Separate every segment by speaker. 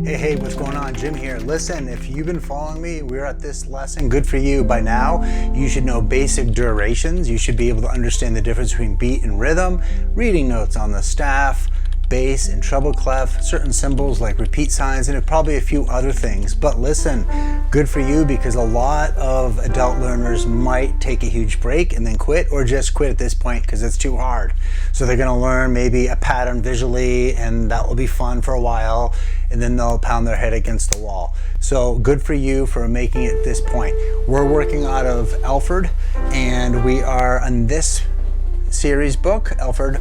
Speaker 1: Hey, what's going on? Jim here. Listen, if you've been following me, we're at this lesson. Good for you. By now, you should know basic durations. You should be able to understand the difference between beat and rhythm, reading notes on the staff, bass and treble clef, certain symbols like repeat signs, and probably a few other things. But listen, good for you, because a lot of adult learners might take a huge break and then quit, or just quit at this point because it's too hard. So they're going to learn maybe a pattern visually, and that will be fun for a while, and then they'll pound their head against the wall. So good for you for making it this point. We're working out of Alfred, and we are on this series book, Alfred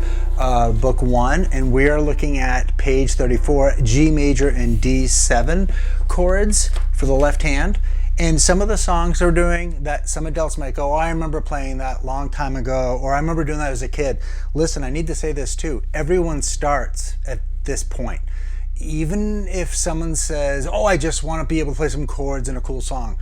Speaker 1: book 1, and we are looking at page 34, G major and D7 chords for the left hand. And some of the songs are doing that some adults might go, oh, I remember playing that long time ago, or I remember doing that as a kid. Listen, I need to say this too. Everyone starts at this point. Even if someone says, oh, I just want to be able to play some chords in a cool song,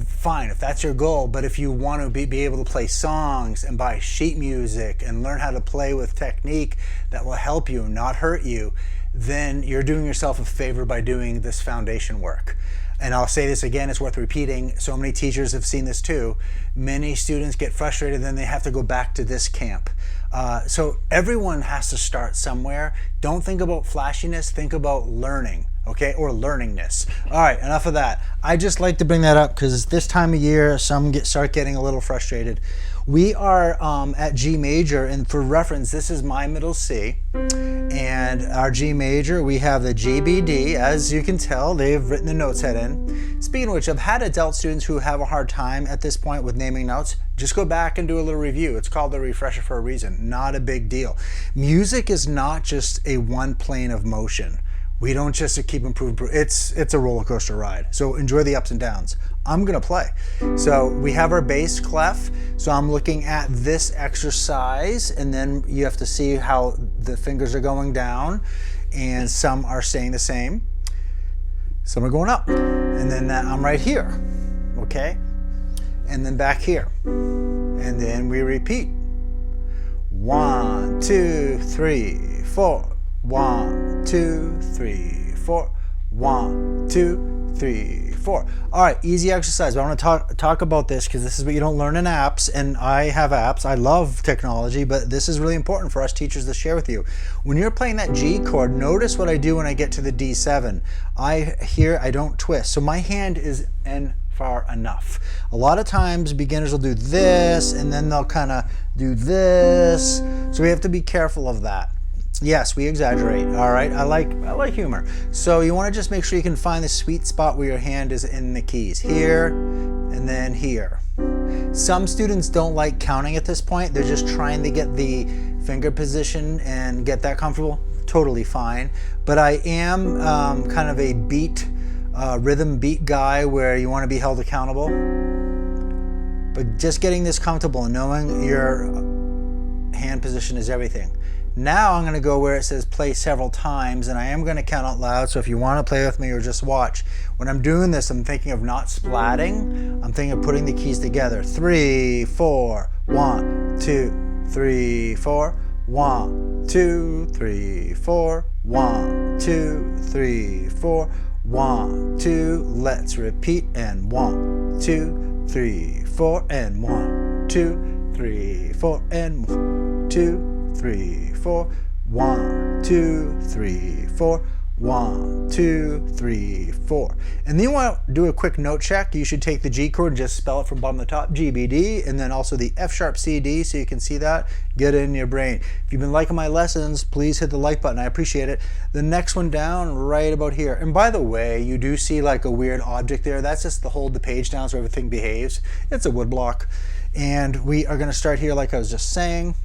Speaker 1: fine, if that's your goal. But if you want to be able to play songs and buy sheet music and learn how to play with technique that will help you, not hurt you, then you're doing yourself a favor by doing this foundation work. And I'll say this again, it's worth repeating. So many teachers have seen this too. Many students get frustrated, then they have to go back to this camp. So everyone has to start somewhere. Don't think about flashiness, think about learning, okay? Or learningness. All right, enough of that. I just like to bring that up because this time of year, some start getting a little frustrated. We are at G major, and for reference, this is my middle C. And our G major, we have the GBD. As you can tell, they've written the notes head in. Speaking of which, I've had adult students who have a hard time at this point with naming notes. Just go back and do a little review. It's called the refresher for a reason. Not a big deal. Music is not just a one plane of motion. We don't just keep improving. It's a roller coaster ride. So enjoy the ups and downs. I'm gonna play. So we have our bass clef. So I'm looking at this exercise, and then you have to see how the fingers are going down, and some are staying the same. Some are going up, and then I'm right here, okay? And then back here, and then we repeat. 1, 2, 3, 4. 1, 2, 3, 4. 1, 2, 3, 4. All right, easy exercise. But I want to talk about this because this is what you don't learn in apps, and I have apps. I love technology, but this is really important for us teachers to share with you. When you're playing that G chord, notice what I do when I get to the D7. I don't twist. So my hand is in far enough. A lot of times beginners will do this, and then they'll kind of do this. So we have to be careful of that. Yes, we exaggerate. All right, I like humor. So you want to just make sure you can find the sweet spot where your hand is in the keys. Here and then here. Some students don't like counting at this point. They're just trying to get the finger position and get that comfortable. Totally fine. But I am kind of a rhythm beat guy where you want to be held accountable. But just getting this comfortable and knowing your hand position is everything. Now I'm going to go where it says play several times, and I am going to count out loud, so if you want to play with me or just watch. When I'm doing this, I'm thinking of not splatting. I'm thinking of putting the keys together. 3, 4, 1, 2, 3, 4, 1, 2, 3, 4, 1, 2, 3, 4, 1, 2. Let's repeat, and 1, 2, 3, 4, and 1, 2, 3, 4, and 1, 2, 3, 4, 1, 2, 3, 4, 1, 2, 3, 4. And then you want to do a quick note check. You should take the G chord and just spell it from bottom to top, GBD, and then also the F sharp CD, so you can see that. Get it in your brain. If you've been liking my lessons, please hit the like button. I appreciate it. The next one down, right about here. And by the way, you do see like a weird object there. That's just to hold the page down so everything behaves. It's a wood block. And we are going to start here like I was just saying.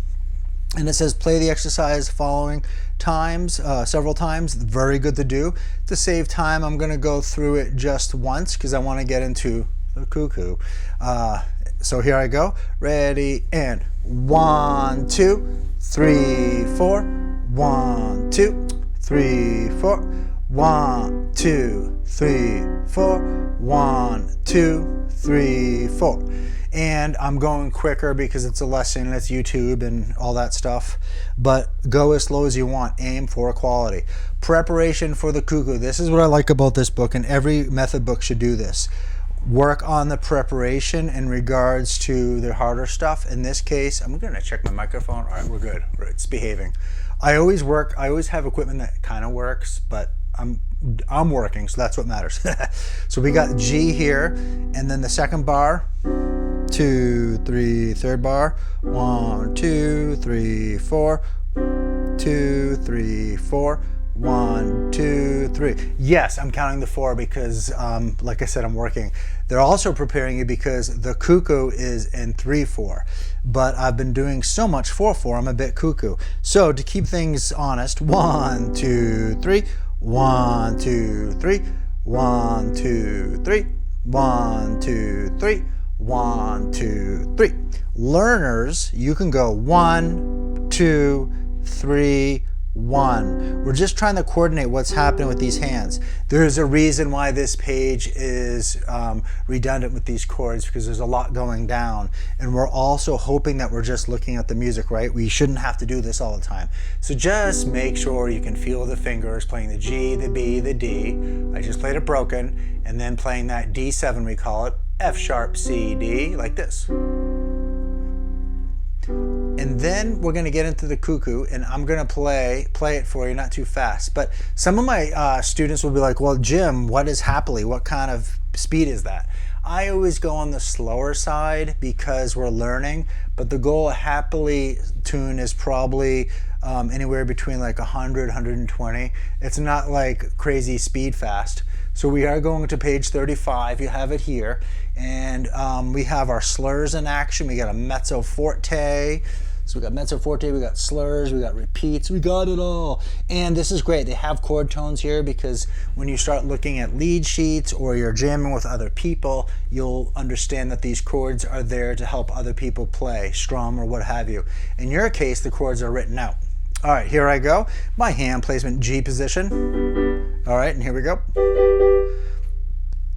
Speaker 1: And it says play the exercise following times, several times. Very good to do. To save time, I'm going to go through it just once because I want to get into the cuckoo. So here I go. Ready, and 1, 2, 3, 4. 1, 2, 3, 4. 1, 2, 3, 4. 1, 2, 3, 4. And I'm going quicker because it's a lesson, it's YouTube and all that stuff. But go as slow as you want. Aim for quality. Preparation for the cuckoo. This is what I like about this book, and every method book should do this. Work on the preparation in regards to the harder stuff. In this case, I'm going to check my microphone. All right, we're good. It's behaving. I always have equipment that kind of works, but I'm working, so that's what matters. So we got G here, and then the second bar, 2, 3, third bar, 1, 2, 3, 4, 2, 3, 4, 1, 2, 3. Yes, I'm counting the 4 because, like I said, I'm working. They're also preparing you because the cuckoo is in 3/4, but I've been doing so much 4/4, I'm a bit cuckoo. So to keep things honest, 1, 2, 3, 1, 2, 3, 1, 2, 3, 1, 2, 3, 1, 2, 3. Learners, you can go 1, 2, 3, 1. We're just trying to coordinate what's happening with these hands. There's a reason why this page is redundant with these chords, because there's a lot going down, and we're also hoping that we're just looking at the music, right? We shouldn't have to do this all the time. So just make sure you can feel the fingers playing the G, the B, the D. I just played it broken, and then playing that D7, we call it, F sharp, C, D, like this. And then we're going to get into the cuckoo, and I'm going to play it for you, not too fast. But some of my students will be like, well, Jim, what is happily? What kind of speed is that? I always go on the slower side because we're learning, but the goal of happily tune is probably anywhere between like 100, 120. It's not like crazy speed fast. So we are going to page 35, you have it here, and we have our slurs in action. We got a mezzo forte, so we got mezzo forte, we got slurs, we got repeats, we got it all. And this is great, they have chord tones here because when you start looking at lead sheets or you're jamming with other people, you'll understand that these chords are there to help other people play, strum or what have you. In your case, the chords are written out. All right, here I go. My hand placement, G position. All right, and here we go.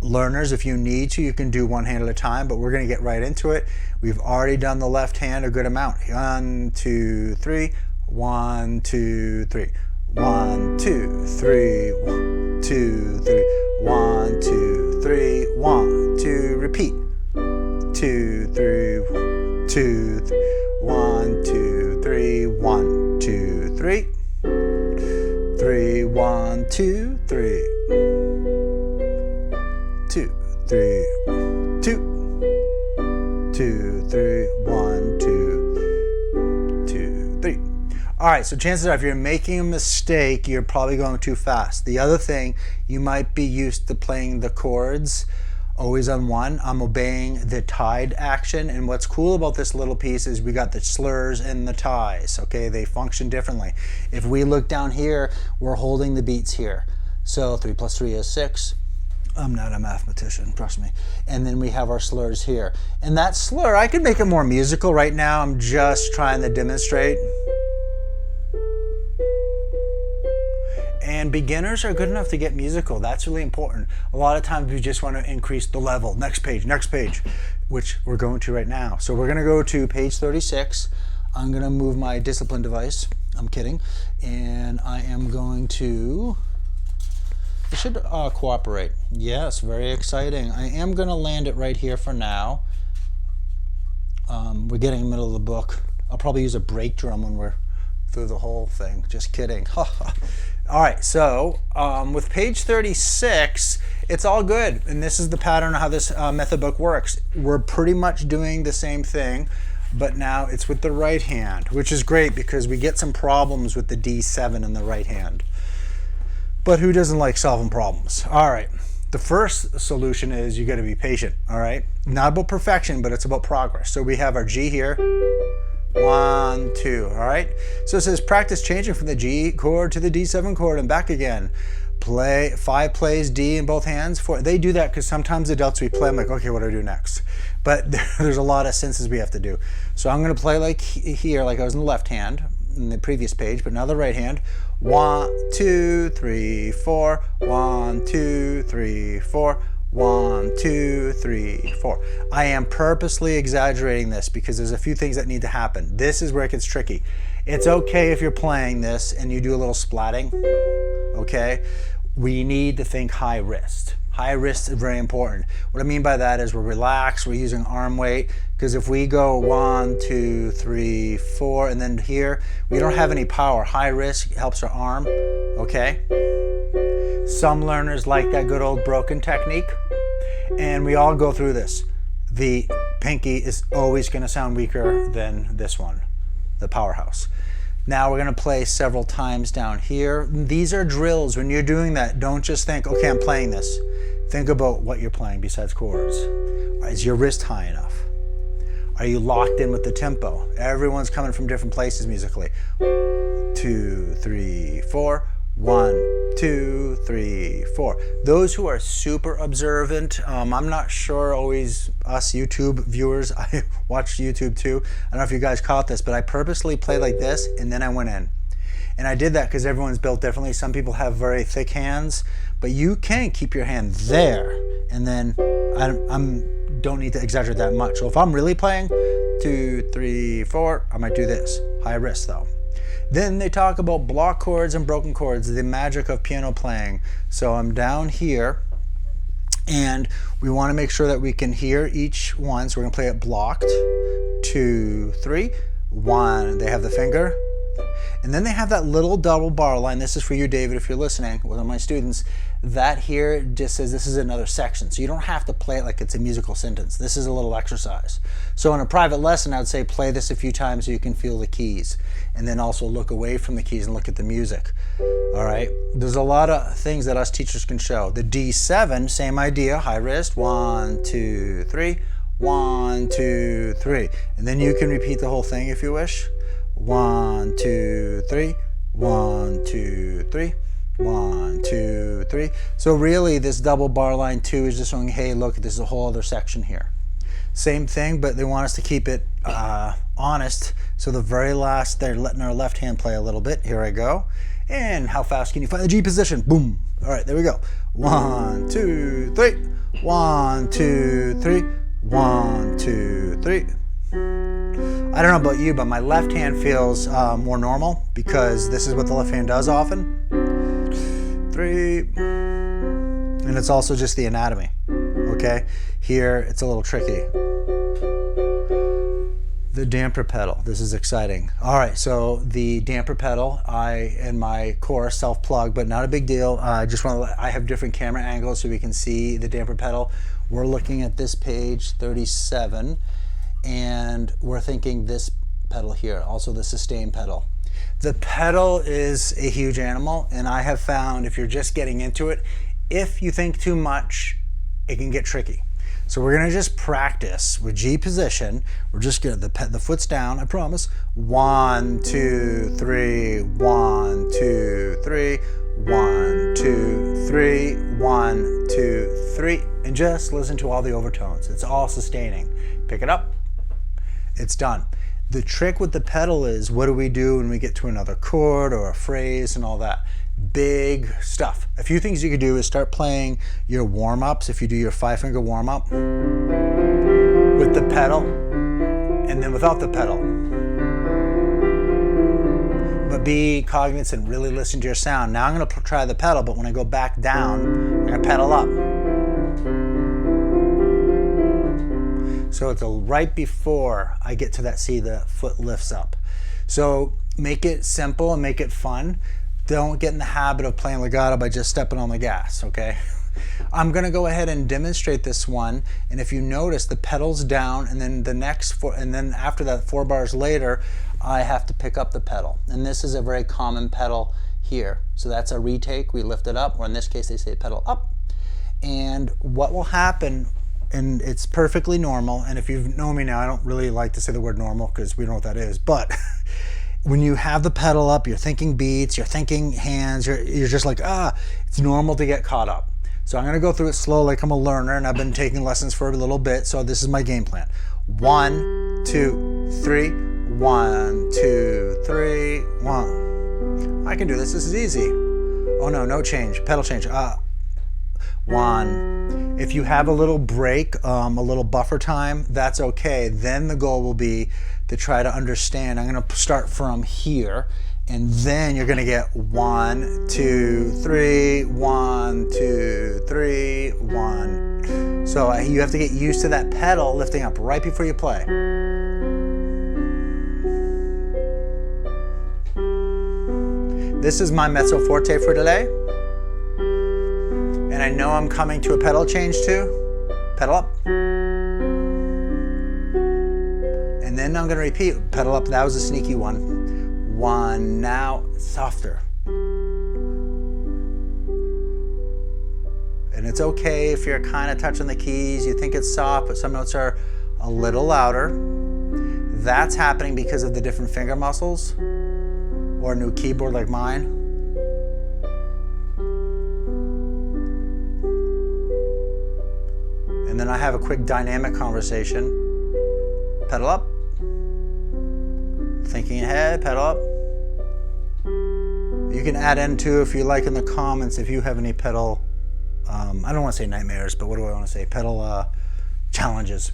Speaker 1: Learners, if you need to, you can do one hand at a time, but we're going to get right into it. We've already done the left hand a good amount. 1, 2, 3. 1, 2, 3. 1, 2, 3. 1, 2, 3. 1, 2, 3. 1, 2. Repeat. 2, 3. 2, 3. 1, 2, 3. 1, 2, 3. 3. 1, 2, 3. 2, 3, 2, 2, 3, 1, 2, 2, 3. All right, so chances are if you're making a mistake, you're probably going too fast. The other thing, you might be used to playing the chords always on 1. I'm obeying the tied action, and what's cool about this little piece is we got the slurs and the ties, okay? They function differently. If we look down here, we're holding the beats here. So 3 plus 3 is 6. I'm not a mathematician, trust me. And then we have our slurs here. And that slur, I could make it more musical. Right now, I'm just trying to demonstrate. And beginners are good enough to get musical. That's really important. A lot of times we just want to increase the level. Next page, which we're going to right now. So we're going to go to page 36. I'm going to move my discipline device. I'm kidding. And I am going to... It should cooperate. Yes, very exciting. I am going to land it right here for now. We're getting in the middle of the book. I'll probably use a break drum when we're through the whole thing. Just kidding. All right, so with page 36, it's all good. And this is the pattern of how this method book works. We're pretty much doing the same thing, but now it's with the right hand, which is great because we get some problems with the D7 in the right hand. But who doesn't like solving problems? All right, the first solution is you got to be patient, all right? Not about perfection, but it's about progress. So we have our G here, 1, 2, all right? So it says practice changing from the G chord to the D7 chord and back again. Play 5 plays D in both hands. They do that because sometimes adults we play, I'm like, okay, what do I do next? But there's a lot of senses we have to do. So I'm going to play like here, like I was in the left hand. in the previous page, but now the right hand. 1, 2, 3, 4. 1, 2, 3, 4. 1, 2, 3, 4. I am purposely exaggerating this because there's a few things that need to happen. This is where it gets tricky. It's okay if you're playing this and you do a little splatting, okay? We need to think high wrist. High wrist is very important. What I mean by that is we're relaxed, we're using arm weight, because if we go 1, 2, 3, 4, and then here, we don't have any power. High wrist helps our arm, okay? Some learners like that good old broken technique, and we all go through this. The pinky is always going to sound weaker than this one, the powerhouse. Now we're going to play several times down here. These are drills. When you're doing that, don't just think, okay, I'm playing this. Think about what you're playing besides chords. Is your wrist high enough? Are you locked in with the tempo? Everyone's coming from different places musically. 2, 3, 4. 1, 2, 3, 4. Those who are super observant, I'm not sure always us YouTube viewers, I watch YouTube too. I don't know if you guys caught this, but I purposely played like this and then I went in. And I did that because everyone's built differently. Some people have very thick hands, but you can keep your hand there. And then I don't need to exaggerate that much. So if I'm really playing 2, 3, 4, I might do this. High wrist though. Then they talk about block chords and broken chords, the magic of piano playing. So I'm down here, and we want to make sure that we can hear each one. So we're going to play it blocked. 2, 3, 1. They have the finger. And then they have that little double bar line. This is for you, David, if you're listening, one of my students. That here just says this is another section. So you don't have to play it like it's a musical sentence. This is a little exercise. So in a private lesson, I would say play this a few times so you can feel the keys. And then also look away from the keys and look at the music. All right. There's a lot of things that us teachers can show. The D7, same idea, high wrist. 1, 2, 3. 1, 2, 3. And then you can repeat the whole thing if you wish. 1, 2, 3. 1, 2, 3. 1, 2, 3. So really this double bar line 2 is just showing, hey, look, this is a whole other section here. Same thing, but they want us to keep it honest. So the very last, they're letting our left hand play a little bit. Here I go. And how fast can you find the G position? Boom. All right, there we go. 1, 2, 3. 1, 2, 3. 1, 2, 3. I don't know about you, but my left hand feels more normal because this is what the left hand does often. 3. And it's also just the anatomy. Okay? Here, it's a little tricky. The damper pedal. This is exciting. All right, so the damper pedal, in my course self-plug, but not a big deal. I have different camera angles so we can see the damper pedal. We're looking at this page 37, and we're thinking this pedal here, also the sustain pedal. The pedal is a huge animal, and I have found if you're just getting into it, if you think too much, it can get tricky. So we're gonna just practice with G position. We're just gonna, the foot's down, I promise. 1, 2, 3, 1, 2, 3, 1, 2, 3, 1, 2, 3, and just listen to all the overtones. It's all sustaining. Pick it up, it's done. The trick with the pedal is, what do we do when we get to another chord or a phrase and all that? Big stuff. A few things you could do is start playing your warm-ups. If you do your 5-finger warm-up with the pedal and then without the pedal. But be cognizant, really listen to your sound. Now I'm going to try the pedal, but when I go back down, I'm going to pedal up. So it's right before I get to that C, the foot lifts up. So make it simple and make it fun. Don't get in the habit of playing legato by just stepping on the gas, okay? I'm gonna go ahead and demonstrate this one, and if you notice, the pedal's down, and then the next and then after that, 4 bars later, I have to pick up the pedal. And this is a very common pedal here. So that's a retake, we lift it up, or in this case, they say pedal up. And what will happen, and it's perfectly normal, and if you've known me now, I don't really like to say the word normal because we don't know what that is, but when you have the pedal up, you're thinking beats, you're thinking hands, you're just like, it's normal to get caught up. So I'm gonna go through it slow like I'm a learner, and I've been taking lessons for a little bit, so this is my game plan. 1, 2, 3, 1, 2, 3, 1. I can do this. This is easy. Oh no, no change. Pedal change. 1. If you have a little break, a little buffer time, that's okay. Then the goal will be to try to understand. I'm going to start from here, and then you're going to get 1, 2, 3, 1, 2, 3, 1. So you have to get used to that pedal lifting up right before you play. This is my mezzo forte for today. And I know I'm coming to a pedal change too. Pedal up. And then I'm gonna repeat, pedal up, that was a sneaky one. 1, now softer. And it's okay if you're kind of touching the keys, you think it's soft, but some notes are a little louder. That's happening because of the different finger muscles, or a new keyboard like mine. And then I have a quick dynamic conversation. Pedal up. Thinking ahead, pedal up. You can add in too if you like in the comments if you have any pedal, I don't want to say nightmares, but what do I want to say? Pedal challenges.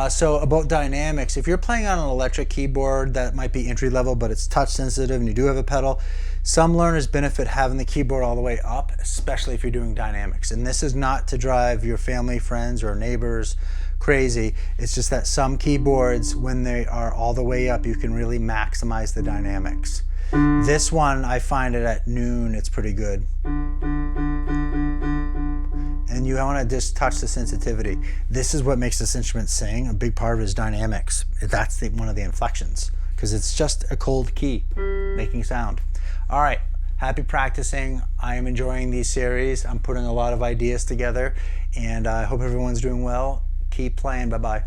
Speaker 1: So about dynamics, if you're playing on an electric keyboard that might be entry level, but it's touch sensitive and you do have a pedal, some learners benefit having the keyboard all the way up, especially if you're doing dynamics. And this is not to drive your family, friends, or neighbors crazy. It's just that some keyboards, when they are all the way up, you can really maximize the dynamics. This one, I find it at noon, it's pretty good. And you want to just touch the sensitivity. This is what makes this instrument sing. A big part of it is dynamics. That's one of the inflections, because it's just a cold key making sound. All right, happy practicing. I am enjoying these series. I'm putting a lot of ideas together, and I hope everyone's doing well. Keep playing. Bye-bye.